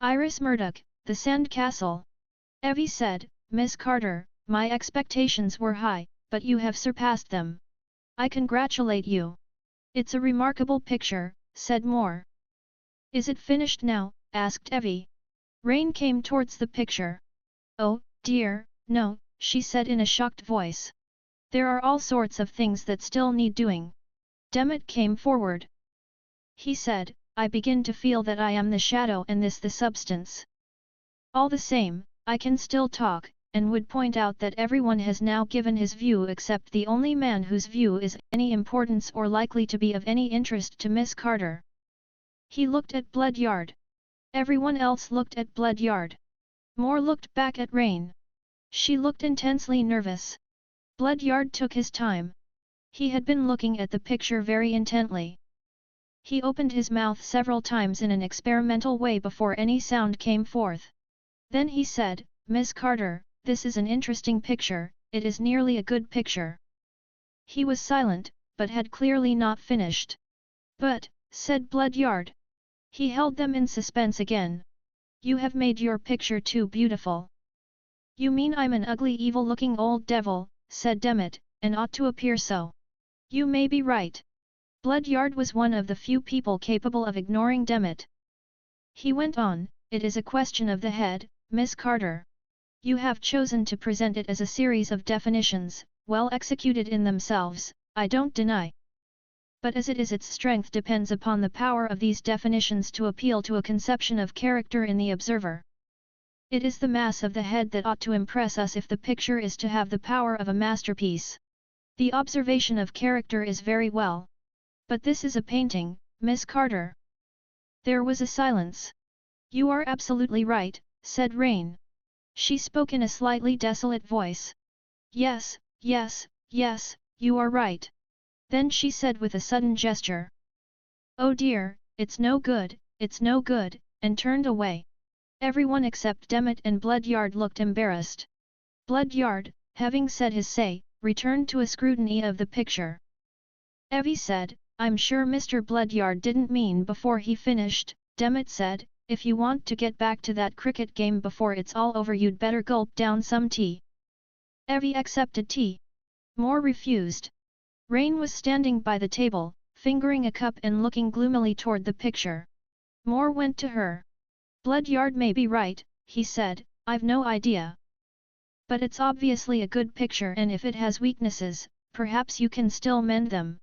Iris Murdoch, the Sand Castle. Evie said, Miss Carter, my expectations were high, but you have surpassed them. I congratulate you. It's a remarkable picture, said Moore. Is it finished now? Asked Evie. Rain came towards the picture. Oh, dear, no, she said in a shocked voice. There are all sorts of things that still need doing. Demet came forward. He said, I begin to feel that I am the shadow and this the substance. All the same, I can still talk, and would point out that everyone has now given his view except the only man whose view is of any importance or likely to be of any interest to Miss Carter. He looked at Bloodyard. Everyone else looked at Bloodyard. Moore looked back at Rain. She looked intensely nervous. Bloodyard took his time. He had been looking at the picture very intently. He opened his mouth several times in an experimental way before any sound came forth. Then he said, Miss Carter, this is an interesting picture, it is nearly a good picture. He was silent, but had clearly not finished. But, said Bloodyard. He held them in suspense again. You have made your picture too beautiful. You mean I'm an ugly evil-looking old devil, said Demet, and ought to appear so. You may be right. Bloodyard was one of the few people capable of ignoring Demet. He went on, it is a question of the head, Miss Carter. You have chosen to present it as a series of definitions, well executed in themselves, I don't deny. But as it is, its strength depends upon the power of these definitions to appeal to a conception of character in the observer. It is the mass of the head that ought to impress us if the picture is to have the power of a masterpiece. The observation of character is very well. But this is a painting, Miss Carter. There was a silence. You are absolutely right, said Rain. She spoke in a slightly desolate voice. Yes, yes, yes, you are right. Then she said with a sudden gesture. Oh dear, it's no good, and turned away. Everyone except Demet and Bloodyard looked embarrassed. Bloodyard, having said his say, returned to a scrutiny of the picture. Evie said, I'm sure Mr. Bloodyard didn't mean before he finished. Demet said, if you want to get back to that cricket game before it's all over you'd better gulp down some tea. Evie accepted tea. Moore refused. Rain was standing by the table, fingering a cup and looking gloomily toward the picture. Moore went to her. Bloodyard may be right, he said, I've no idea. But it's obviously a good picture, and if it has weaknesses, perhaps you can still mend them.